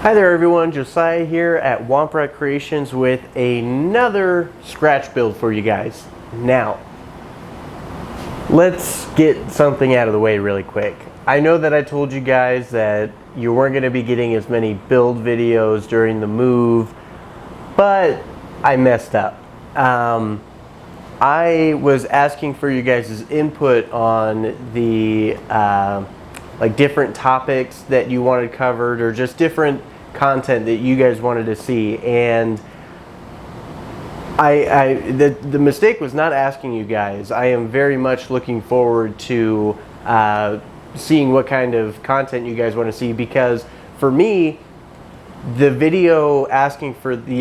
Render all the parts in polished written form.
Hi there everyone, Josiah here at Womp Creations with another scratch build for you guys. Now, let's get something out of the way really quick. I know that I told you guys that you weren't going to be getting as many build videos during the move, but I messed up. I was asking for you guys' input on the like different topics that you wanted covered, or just different content that you guys wanted to see, and the mistake was not asking you guys. I am very much looking forward to seeing what kind of content you guys want to see, because for me, the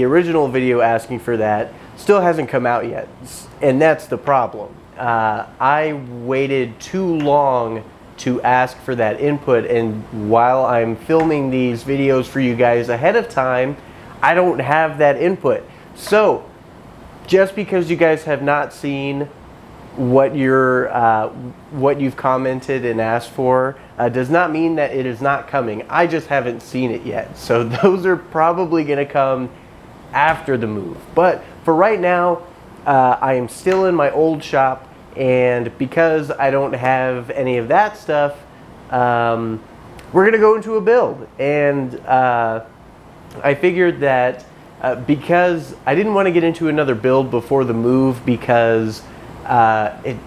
original video asking for that still hasn't come out yet, and that's the problem. I waited too long to ask for that input, and while I'm filming these videos for you guys ahead of time, I don't have that input. So just because you guys have not seen what you've commented and asked for does not mean that it is not coming. I just haven't seen it yet, so those are probably going to come after the move. But for right now, I am still in my old shop, and because I don't have any of that stuff, we're going to go into a build. And I figured that because I didn't want to get into another build before the move, because when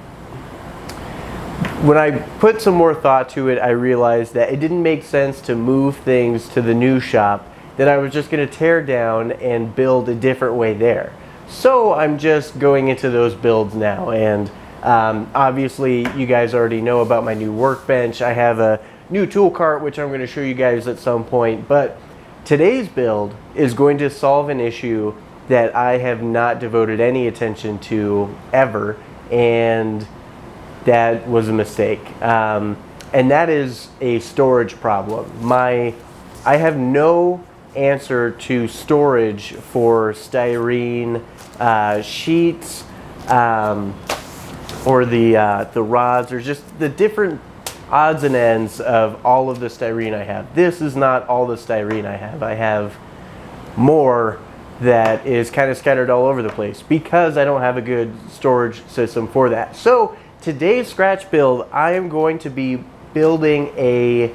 I put some more thought to it, I realized that it didn't make sense to move things to the new shop that I was just going to tear down and build a different way there. So I'm just going into those builds now, and obviously you guys already know about my new workbench. I have a new tool cart, which I'm going to show you guys at some point, but today's build is going to solve an issue that I have not devoted any attention to ever, and that was a mistake. And that is a storage problem. I have no answer to storage for styrene sheets, or the rods, or just the different odds and ends of all of the styrene I have. This is not all the styrene I have. I have more that is kind of scattered all over the place because I don't have a good storage system for that. So today's scratch build, I am going to be building an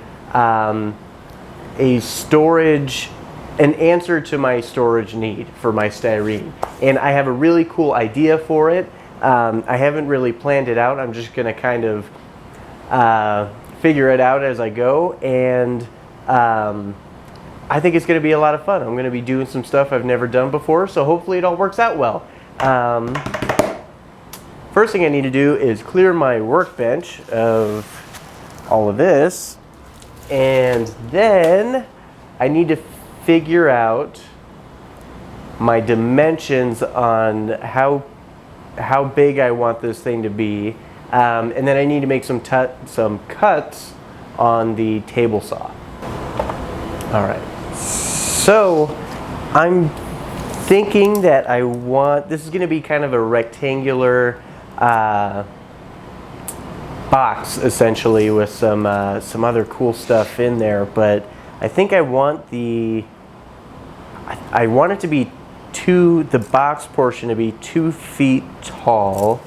answer to my storage need for my styrene. And I have a really cool idea for it. I haven't really planned it out. I'm just going to kind of figure it out as I go, and I think it's going to be a lot of fun. I'm going to be doing some stuff I've never done before, so hopefully it all works out well. First thing I need to do is clear my workbench of all of this, and then I need to figure out my dimensions on how big I want this thing to be, and then I need to make some cuts on the table saw. All right, so I'm thinking that this is going to be kind of a rectangular box, essentially, with some other cool stuff in there, but I think I want it to be the box portion to be 2 feet tall,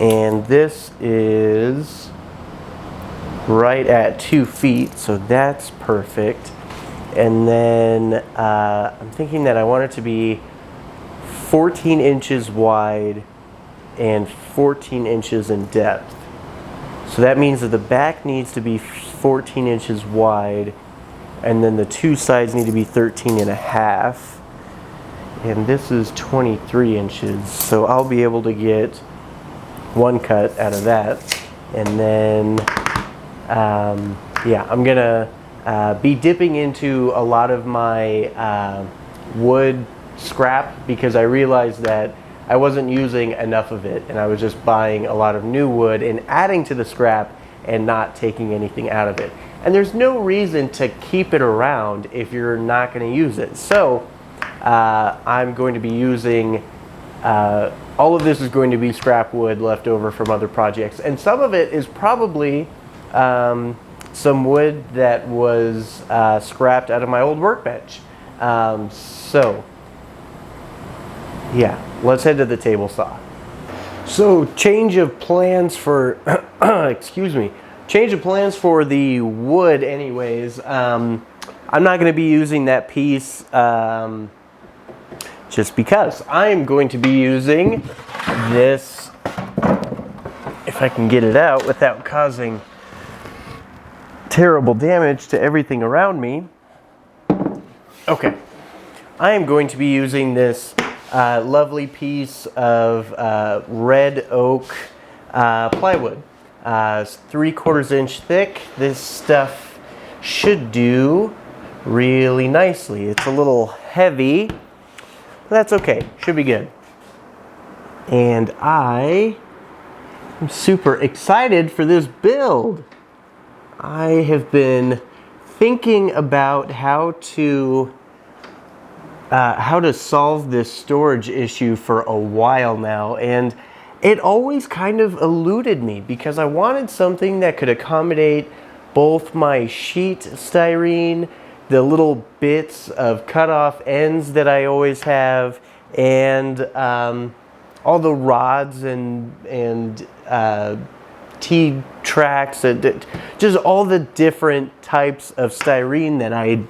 and this is right at 2 feet, so that's perfect. And then I'm thinking that I want it to be 14 inches wide and 14 inches in depth. So that means that the back needs to be 14 inches wide, and then the two sides need to be 13 and a half. And this is 23 inches, so I'll be able to get one cut out of that. And then, yeah, I'm gonna be dipping into a lot of my wood scrap, because I realized that I wasn't using enough of it, and I was just buying a lot of new wood and adding to the scrap and not taking anything out of it. And there's no reason to keep it around if you're not going to use it. So I'm going to be using, all of this is going to be scrap wood left over from other projects. And some of it is probably some wood that was scrapped out of my old workbench. So yeah, let's head to the table saw. So change of plans for, excuse me, change of plans for the wood anyways. I'm not going to be using that piece just because. I'm going to be using this, if I can get it out without causing terrible damage to everything around me. Okay, I am going to be using this lovely piece of red oak plywood. It's 3/4 inch thick. This stuff should do really nicely. It's a little heavy, but that's okay. Should be good. And I am super excited for this build. I have been thinking about how to solve this storage issue for a while now, and it always kind of eluded me because I wanted something that could accommodate both my sheet styrene, the little bits of cut off ends that I always have, and all the rods and T-tracks, and just all the different types of styrene that I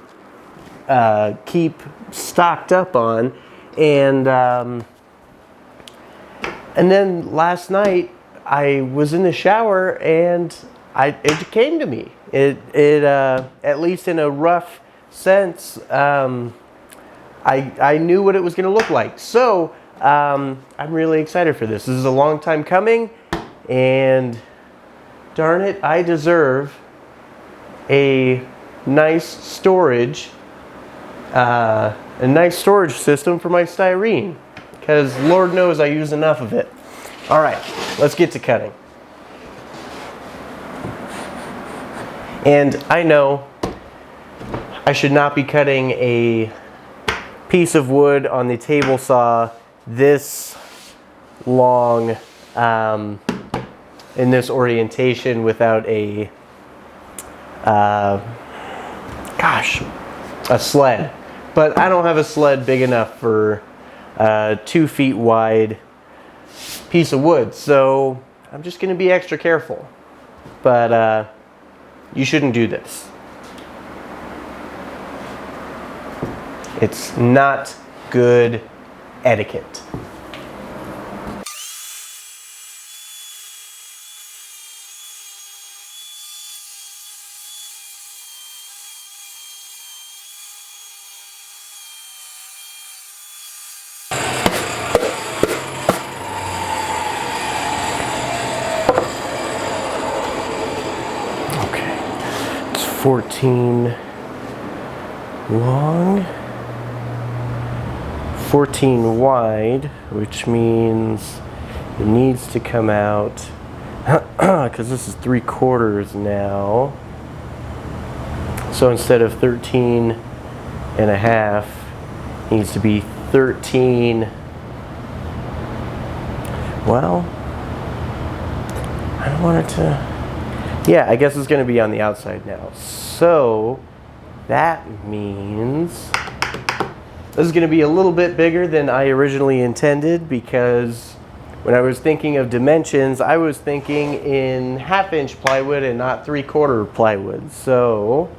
keep stocked up on. And then last night I was in the shower and it came to me. It at least in a rough sense, I knew what it was going to look like. So I'm really excited for this. This is a long time coming, and darn it, I deserve a nice storage system for my styrene, because Lord knows I use enough of it. All right, let's get to cutting. And I know I should not be cutting a piece of wood on the table saw this long in this orientation without a sled. But I don't have a sled big enough for a 2 feet wide piece of wood, so I'm just going to be extra careful. But you shouldn't do this. It's not good etiquette. Okay, it's 14 long, 14 wide, which means it needs to come out, because this is 3/4 now, so instead of 13 and a half, it needs to be 13. Well, I don't want it to, yeah, I guess it's going to be on the outside now, so that means this is going to be a little bit bigger than I originally intended, because when I was thinking of dimensions, I was thinking in 1/2 inch plywood and not 3/4 plywood. So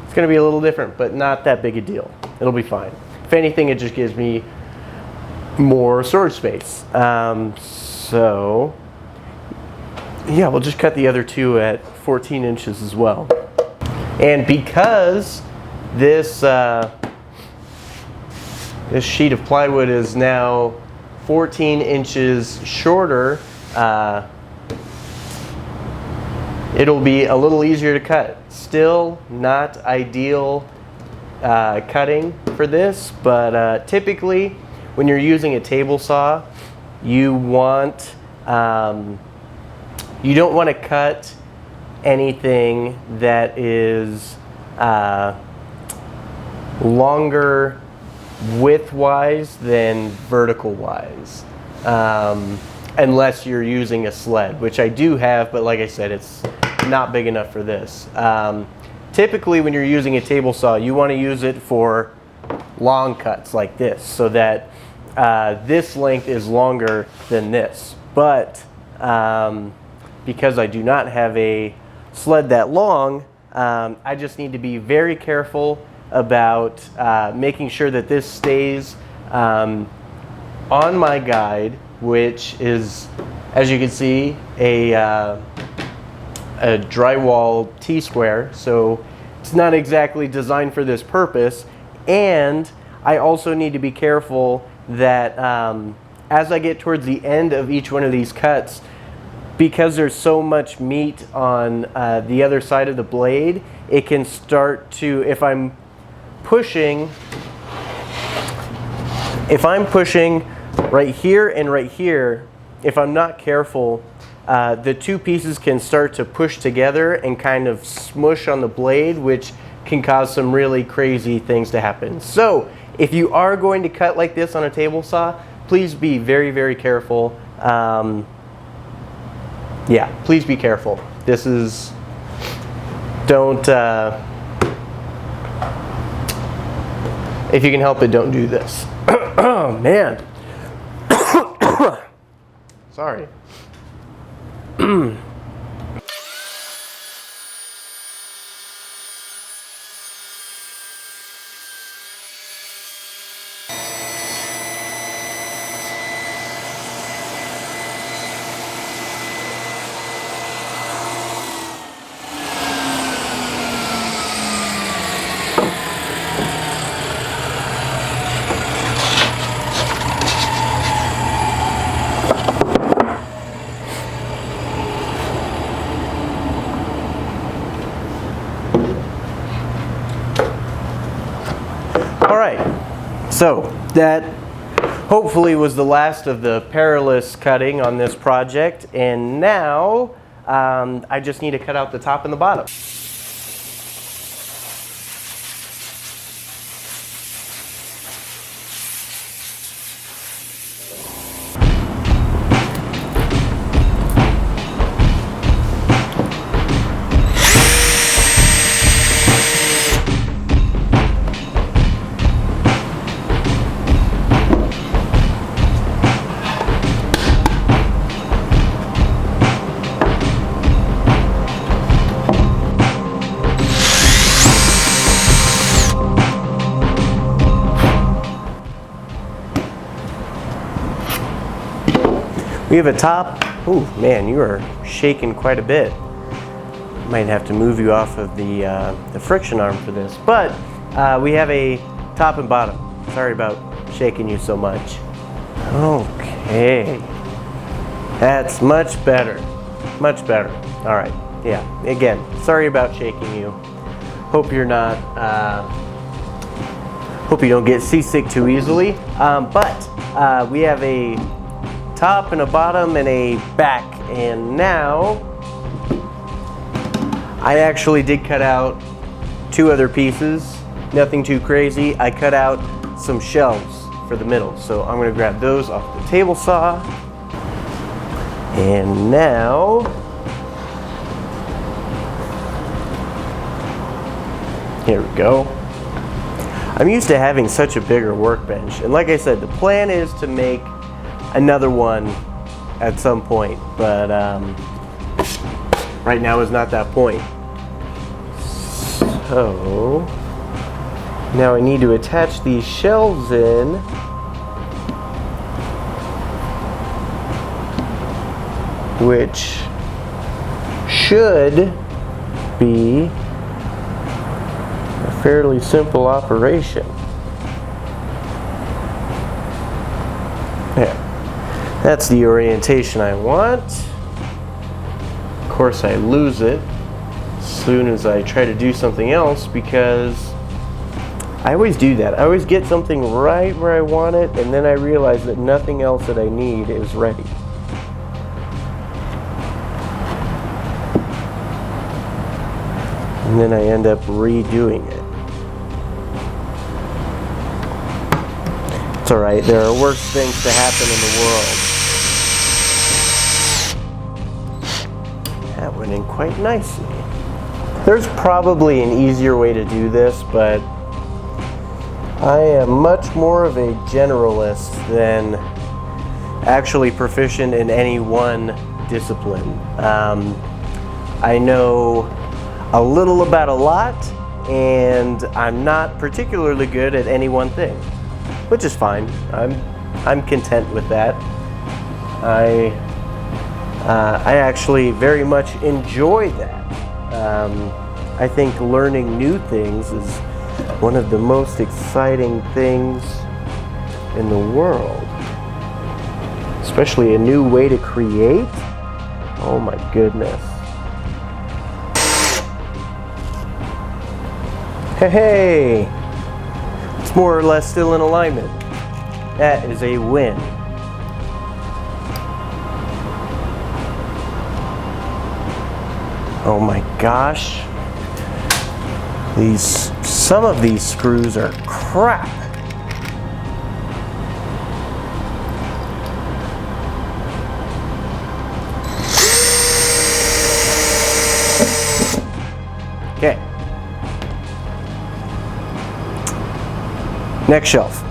it's going to be a little different, but not that big a deal. It'll be fine. If anything, it just gives me more storage space. So yeah, we'll just cut the other two at 14 inches as well. And because this this sheet of plywood is now 14 inches shorter, it'll be a little easier to cut. Still not ideal cutting for this, but typically when you're using a table saw, you want you don't want to cut anything that is longer width-wise than vertical-wise, unless you're using a sled, which I do have, but like I said, it's not big enough for this. Typically when you're using a table saw, you want to use it for long cuts like this, so that this length is longer than this. But because I do not have a sled that long, I just need to be very careful about making sure that this stays on my guide, which is, as you can see, a drywall T-square, so it's not exactly designed for this purpose. And I also need to be careful that as I get towards the end of each one of these cuts, because there's so much meat on the other side of the blade, it can start to, if I'm pushing right here and right here, if I'm not careful, the two pieces can start to push together and kind of smush on the blade, which can cause some really crazy things to happen. So if you are going to cut like this on a table saw, please be very, very careful. Yeah, please be careful. This is, don't, if you can help it, don't do this. Oh, man. Sorry. So that hopefully was the last of the perilous cutting on this project, and now I just need to cut out the top and the bottom. We have a top. Oh man, you are shaking quite a bit. Might have to move you off of the friction arm for this. But we have a top and bottom. Sorry about shaking you so much. Okay. That's much better. Much better. All right. Yeah. Again, sorry about shaking you. Hope you're not. Hope you don't get seasick too easily. But we have a top and a bottom and a back, and now I actually did cut out two other pieces, nothing too crazy. I cut out some shelves for the middle, so I'm going to grab those off the table saw, and now here we go. I'm used to having such a bigger workbench, and like I said, the plan is to make another one at some point, but right now is not that point. So now I need to attach these shelves in, which should be a fairly simple operation. There. That's the orientation I want. Of course, I lose it as soon as I try to do something else, because I always do that. I always get something right where I want it, and then I realize that nothing else that I need is ready. And then I end up redoing it. It's alright, there are worse things to happen in the world. That went in quite nicely. There's probably an easier way to do this, but I am much more of a generalist than actually proficient in any one discipline. I know a little about a lot, and I'm not particularly good at any one thing, which is fine. I'm content with that. I actually very much enjoy that. I think learning new things is one of the most exciting things in the world. Especially a new way to create. Oh my goodness. Hey! It's more or less still in alignment. That is a win. Oh my gosh. Some of these screws are crap. Okay. Next shelf.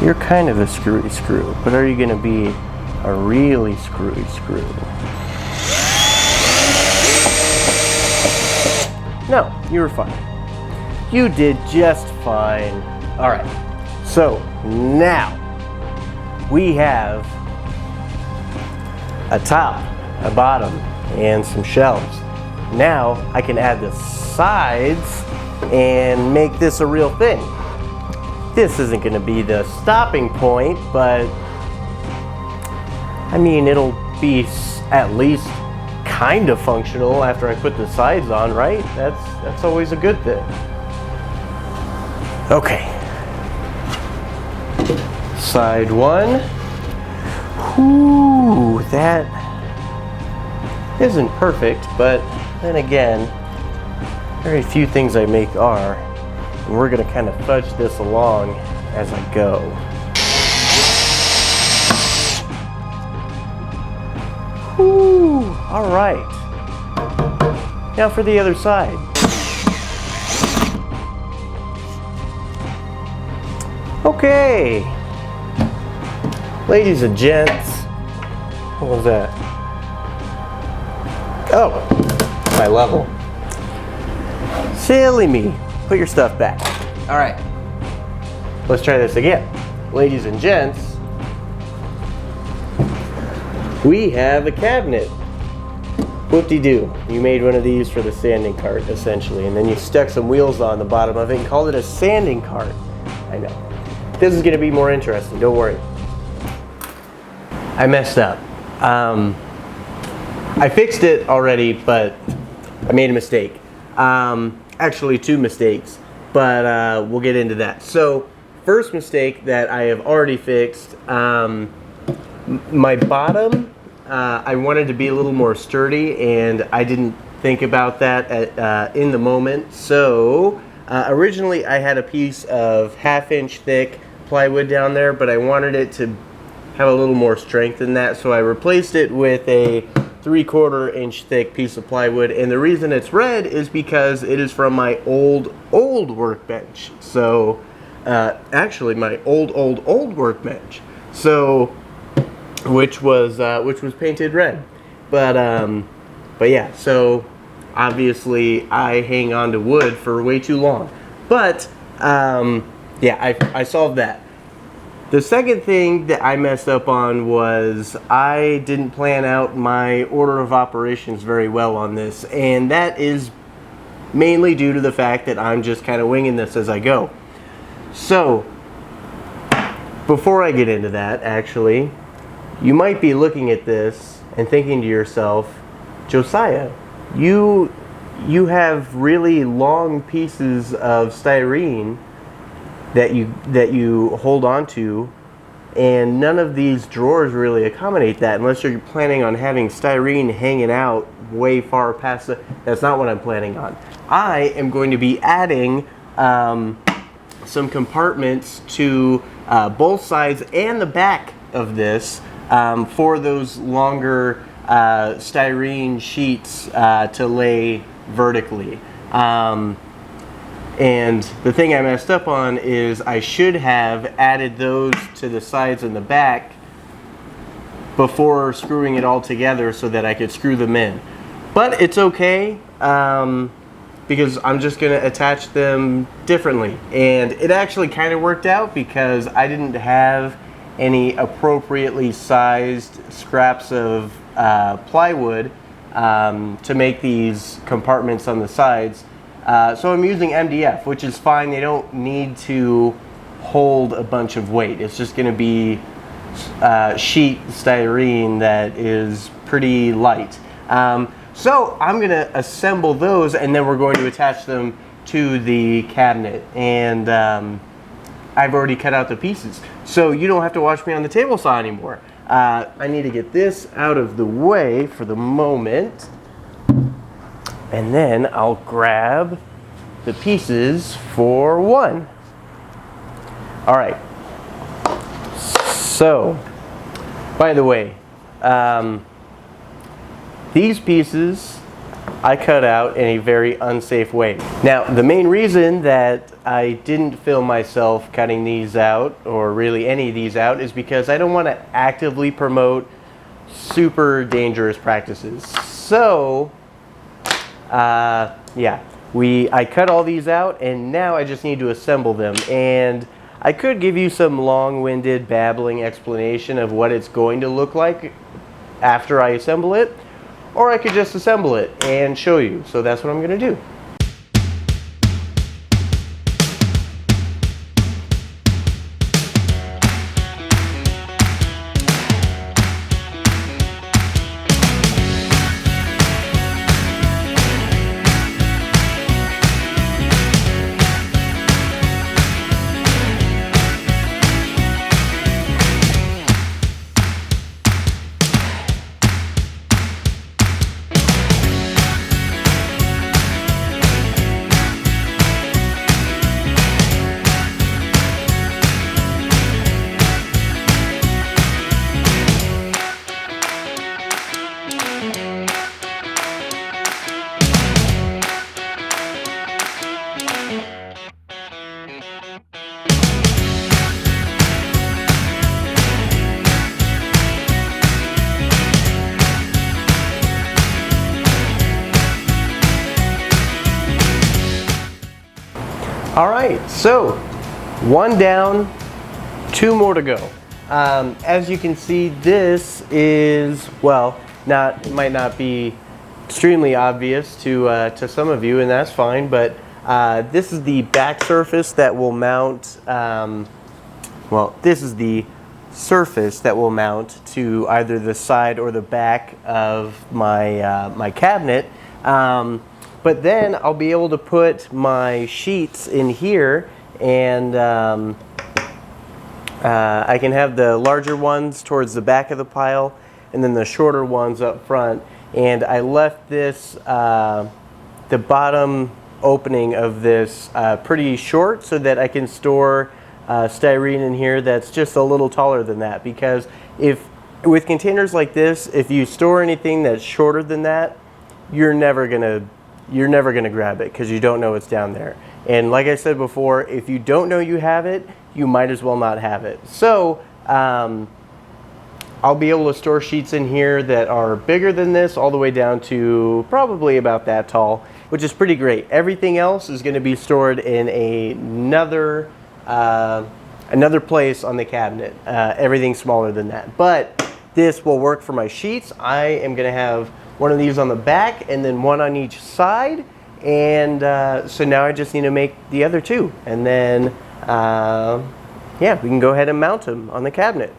You're kind of a screwy screw, but are you going to be a really screwy screw? No, you were fine. You did just fine. All right, so now we have a top, a bottom, and some shelves. Now I can add the sides and make this a real thing. This isn't going to be the stopping point, but I mean, it'll be at least kind of functional after I put the sides on, right? That's always a good thing. Okay. Side one. Whew, that isn't perfect, but then again, very few things I make are, and we're gonna kind of fudge this along as I go. Whew, all right. Now for the other side. Okay. Ladies and gents, what was that? Oh, my level. Silly me. Put your stuff back. All right. Let's try this again. Ladies and gents, we have a cabinet. Whoop-de-doo. You made one of these for the sanding cart, essentially, and then you stuck some wheels on the bottom of it and called it a sanding cart. I know. This is going to be more interesting, don't worry. I messed up. I fixed it already, but I made a mistake. Actually, two mistakes, but we'll get into that. So, first mistake that I have already fixed, my bottom, I wanted to be a little more sturdy, and I didn't think about that in the moment. So originally I had a piece of 1/2 inch thick plywood down there, but I wanted it to have a little more strength than that, so I replaced it with a 3/4 inch thick piece of plywood. And the reason it's red is because it is from my old workbench. So actually my old workbench. So which was painted red, but yeah. So obviously I hang on to wood for way too long, but yeah, I solved that. The second thing that I messed up on was I didn't plan out my order of operations very well on this, and that is mainly due to the fact that I'm just kind of winging this as I go. So before I get into that, actually, you might be looking at this and thinking to yourself, Josiah, you have really long pieces of styrene that you hold on to, and none of these drawers really accommodate that unless you're planning on having styrene hanging out way far past that's not what I'm planning on. I am going to be adding some compartments to both sides and the back of this for those longer styrene sheets to lay vertically. And the thing I messed up on is I should have added those to the sides and the back before screwing it all together so that I could screw them in. But it's okay, because I'm just gonna attach them differently. And it actually kind of worked out because I didn't have any appropriately sized scraps of plywood to make these compartments on the sides. So I'm using MDF, which is fine. They don't need to hold a bunch of weight. It's just going to be sheet styrene that is pretty light. So I'm going to assemble those, and then we're going to attach them to the cabinet. And I've already cut out the pieces, so you don't have to watch me on the table saw anymore. I need to get this out of the way for the moment. And then I'll grab the pieces for one. All right. So, by the way, these pieces I cut out in a very unsafe way. Now, the main reason that I didn't film myself cutting these out, or really any of these out, is because I don't want to actively promote super dangerous practices. So, yeah, I cut all these out, and now I just need to assemble them. And I could give you some long-winded babbling explanation of what it's going to look like after I assemble it, or I could just assemble it and show you. So that's what I'm going to do. All right, so one down, two more to go. As you can see, this is, well, it might not be extremely obvious to some of you, and that's fine, but this is the back surface that will mount, this is the surface that will mount to either the side or the back of my, my cabinet. But then I'll be able to put my sheets in here, and I can have the larger ones towards the back of the pile and then the shorter ones up front. And I left this, the bottom opening of this pretty short so that I can store styrene in here that's just a little taller than that, because with containers like this, if you store anything that's shorter than that, you're never gonna grab it because you don't know it's down there. And like I said before, if you don't know you have it, you might as well not have it. So I'll be able to store sheets in here that are bigger than this, all the way down to probably about that tall, which is pretty great. Everything else is going to be stored in another place on the cabinet. Everything smaller than that. But this will work for my sheets. I am going to have one of these on the back and then one on each side. And so now I just need to make the other two. And then, yeah, we can go ahead and mount them on the cabinet.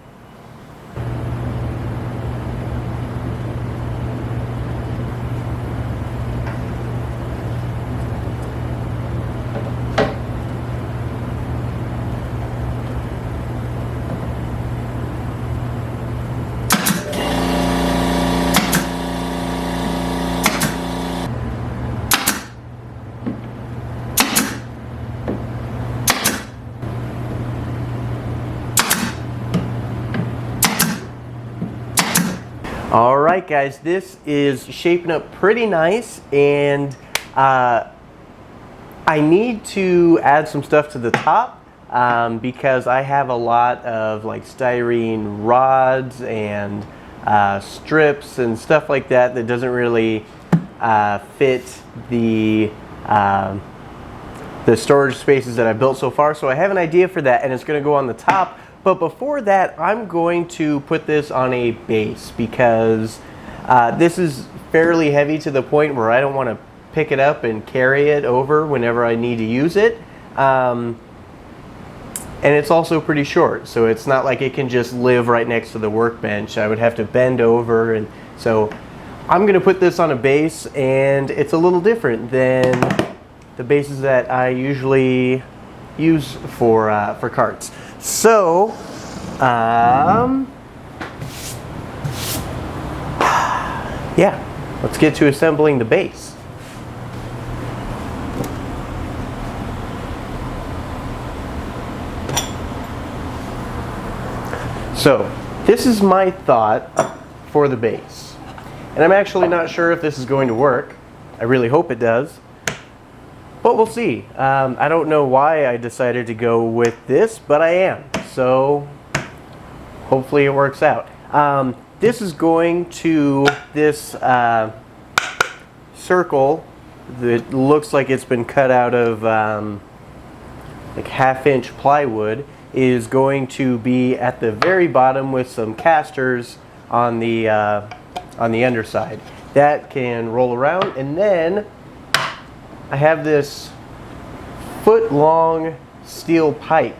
All right, guys, this is shaping up pretty nice, and I need to add some stuff to the top because I have a lot of like styrene rods and strips and stuff like that that doesn't really fit the storage spaces that I built so far. So I have an idea for that, and it's going to go on the top. But before that, I'm going to put this on a base because this is fairly heavy to the point where I don't want to pick it up and carry it over whenever I need to use it. And it's also pretty short, so it's not like it can just live right next to the workbench. I would have to bend over, and so I'm going to put this on a base, and it's a little different than the bases that I usually use for carts. So, yeah, let's get to assembling the base. So, this is my thought for the base. And I'm actually not sure if this is going to work. I really hope it does. But we'll see. I don't know why I decided to go with this, but I am. So hopefully it works out. This is going to this circle that looks like it's been cut out of like 1/2-inch plywood, is going to be at the very bottom with some casters on the underside. That can roll around, and then I have this foot-long steel pipe.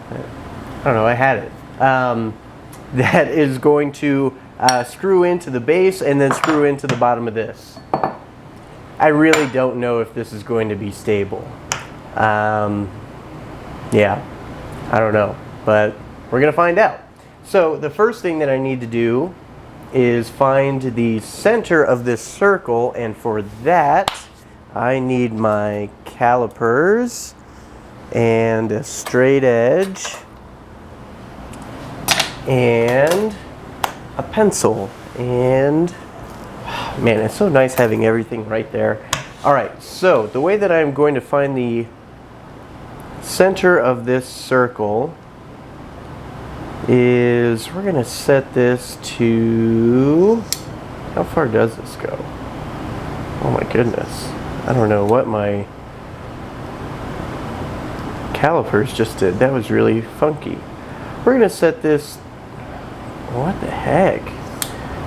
I don't know, I had it. That is going to screw into the base and then screw into the bottom of this. I really don't know if this is going to be stable. Yeah, I don't know, but we're gonna find out. So the first thing that I need to do is find the center of this circle, and for that I need my calipers and a straight edge and a pencil. And man, it's so nice having everything right there. All right, so the way that I'm going to find the center of this circle is we're going to set this to, how far does this go? Oh my goodness. I don't know what my calipers just did. That was really funky. We're going to set this, what the heck?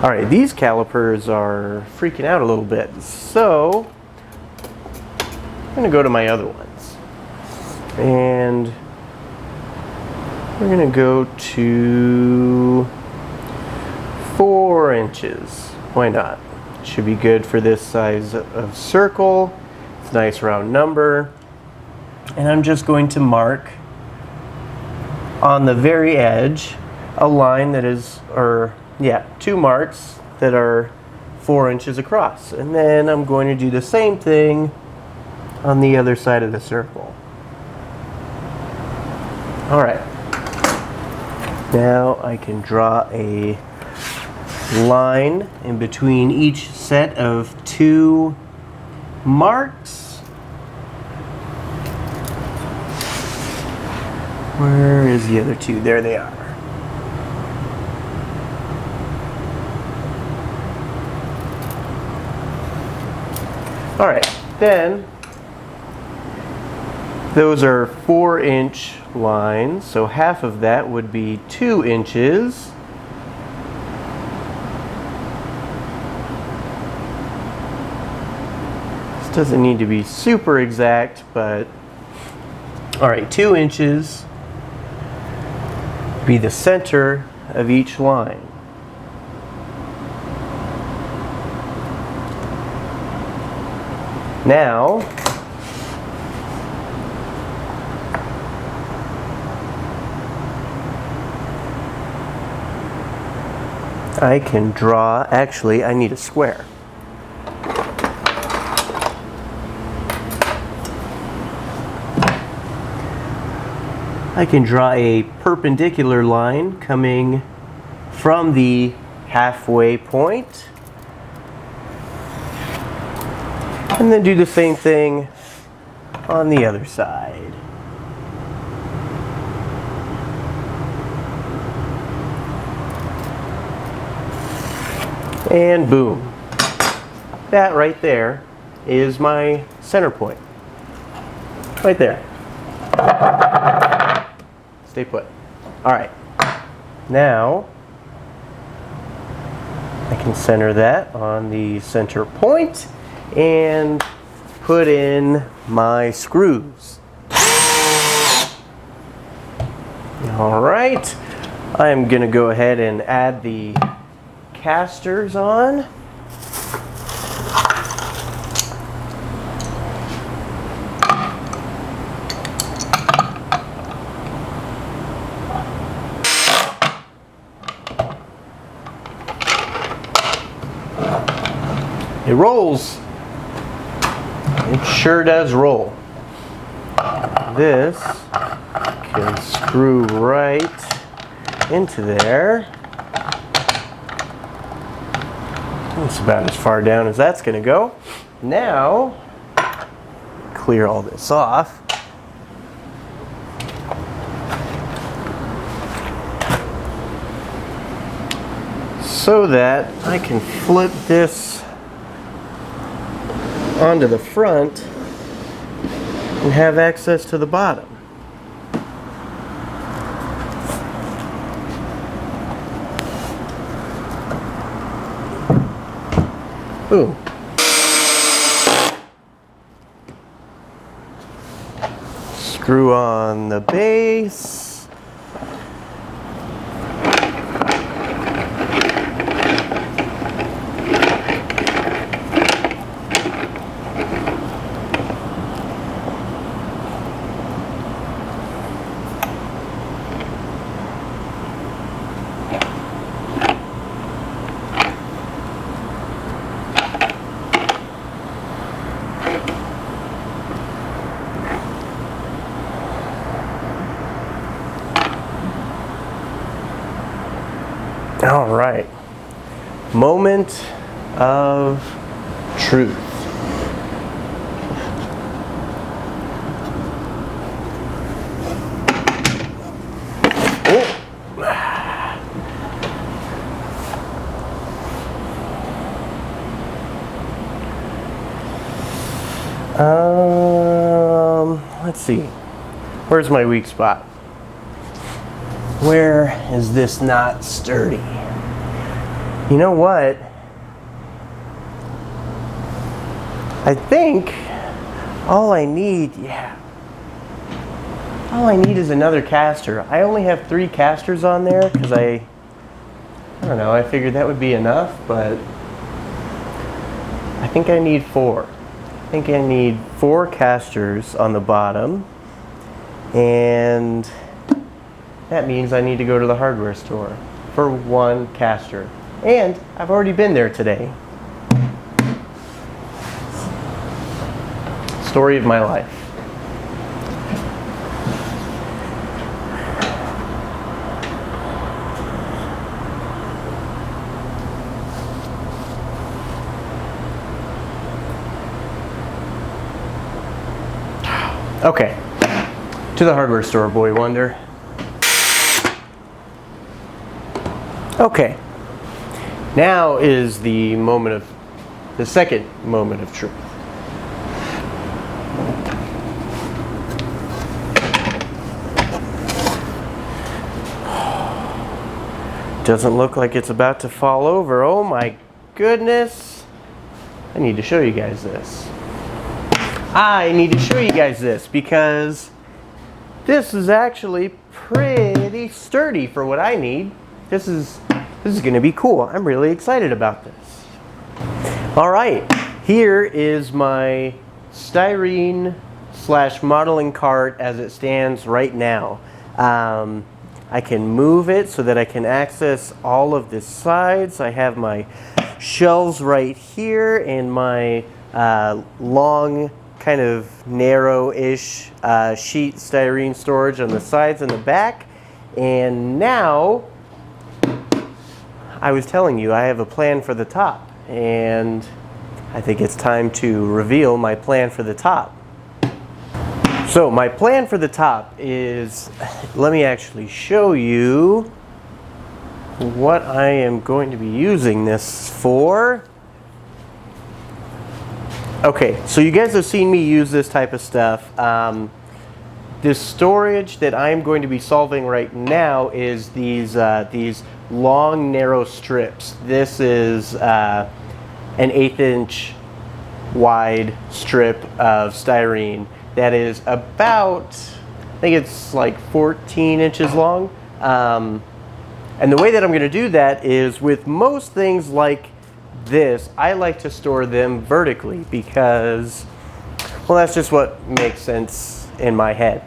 All right, these calipers are freaking out a little bit. So I'm going to go to my other ones. And we're going to go to 4 inches. Why not? Should be good for this size of circle. It's a nice round number. And I'm just going to mark on the very edge a line that is, or yeah, 2 marks that are 4 inches across. And then I'm going to do the same thing on the other side of the circle. All right. Now I can draw a line in between each set of 2 marks. Where is the other 2? There they are. All right, then those are 4-inch lines, so half of that would be 2 inches. Doesn't need to be super exact, but all right, 2 inches be the center of each line. Now I can draw, actually I need a square. I can draw a perpendicular line coming from the halfway point. And then do the same thing on the other side. And boom. That right there is my center point. Right there. Stay put. All right. Now, I can center that on the center point and put in my screws. All right. I'm going to go ahead and add the casters on. It rolls. It sure does roll. This can screw right into there. That's about as far down as that's going to go. Now, clear all this off. So that I can flip this onto the front and have access to the bottom. Boom. Screw on the base. All right, moment of truth. Let's see. Where's my weak spot? Where is this not sturdy? You know what? I think all I need is another caster. I only have 3 casters on there because I don't know, I figured that would be enough, but I think I need 4. I think I need 4 casters on the bottom, and that means I need to go to the hardware store for 1 caster. And I've already been there today. Story of my life. Okay, to the hardware store, boy wonder. Okay, now is the second moment of truth. Doesn't look like it's about to fall over. Oh my goodness. I need to show you guys this. I need to show you guys this because this is actually pretty sturdy for what I need. This is going to be cool. I'm really excited about this. All right, here is my styrene / modeling cart as it stands right now. I can move it so that I can access all of the sides. I have my shelves right here and my long, kind of narrow-ish sheet styrene storage on the sides and the back. And now I was telling you I have a plan for the top, and I think it's time to reveal my plan for the top. So my plan for the top is, let me actually show you what I am going to be using this for. Okay, so you guys have seen me use this type of stuff. This storage that I'm going to be solving right now is these long, narrow strips. This is an 1/8 inch wide strip of styrene that is about, I think it's like 14 inches long. And the way that I'm going to do that is with most things like this, I like to store them vertically because, well, that's just what makes sense in my head.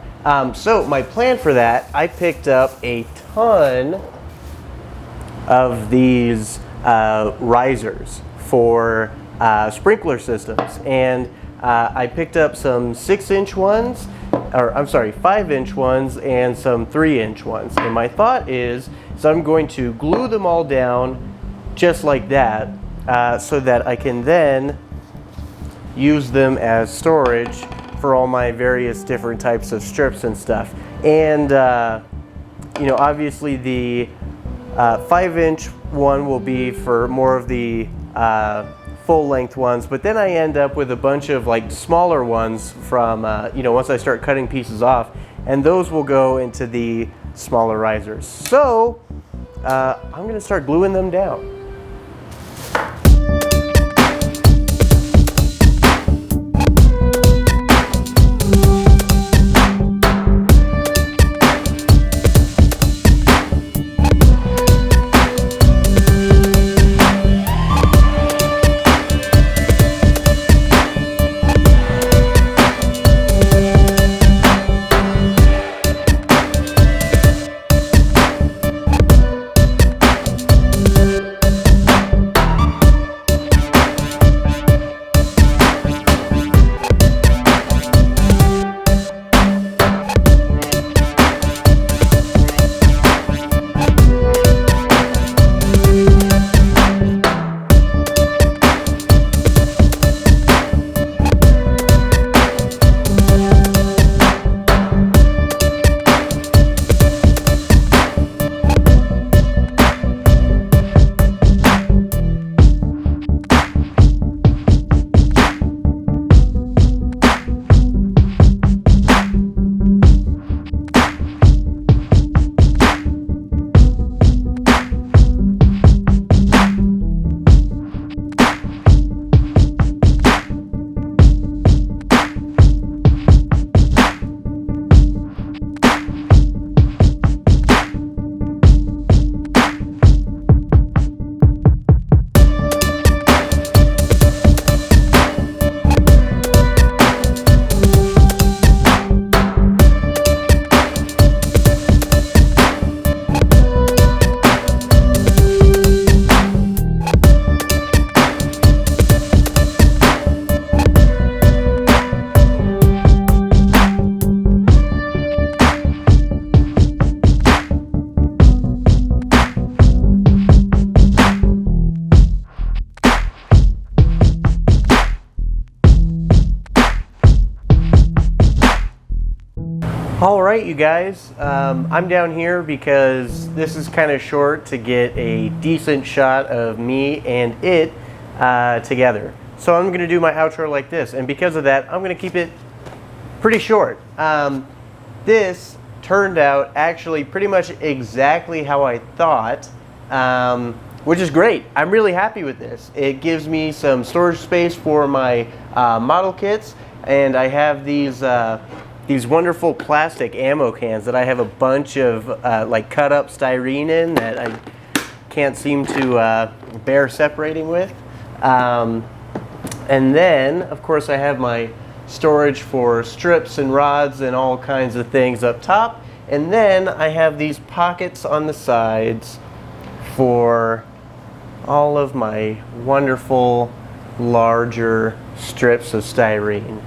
So my plan for that, I picked up a ton of these risers for sprinkler systems, and I picked up some 6-inch ones, or I'm sorry, 5-inch ones and some 3-inch ones. And my thought is I'm going to glue them all down just like that, so that I can then use them as storage for all my various different types of strips and stuff. And you know, obviously the 5-inch one will be for more of the full length ones, but then I end up with a bunch of like smaller ones from you know, once I start cutting pieces off, and those will go into the smaller risers. So I'm gonna start gluing them down. All right, you guys, I'm down here because this is kind of short to get a decent shot of me and it together. So I'm going to do my outro like this, and because of that, I'm going to keep it pretty short. This turned out actually pretty much exactly how I thought, which is great. I'm really happy with this. It gives me some storage space for my model kits, and I have these wonderful plastic ammo cans that I have a bunch of like cut up styrene in that I can't seem to bear separating with. And then, of course, I have my storage for strips and rods and all kinds of things up top. And then I have these pockets on the sides for all of my wonderful larger strips of styrene.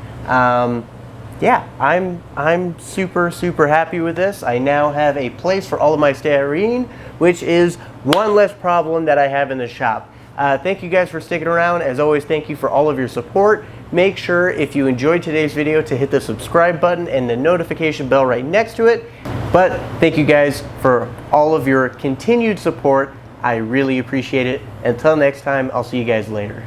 yeah, I'm super happy with this. I now have a place for all of my styrene, which is one less problem that I have in the shop. Thank you guys for sticking around. As always, thank you for all of your support. Make sure if you enjoyed today's video to hit the subscribe button and the notification bell right next to it. But thank you guys for all of your continued support. I really appreciate it. Until next time, I'll see you guys later.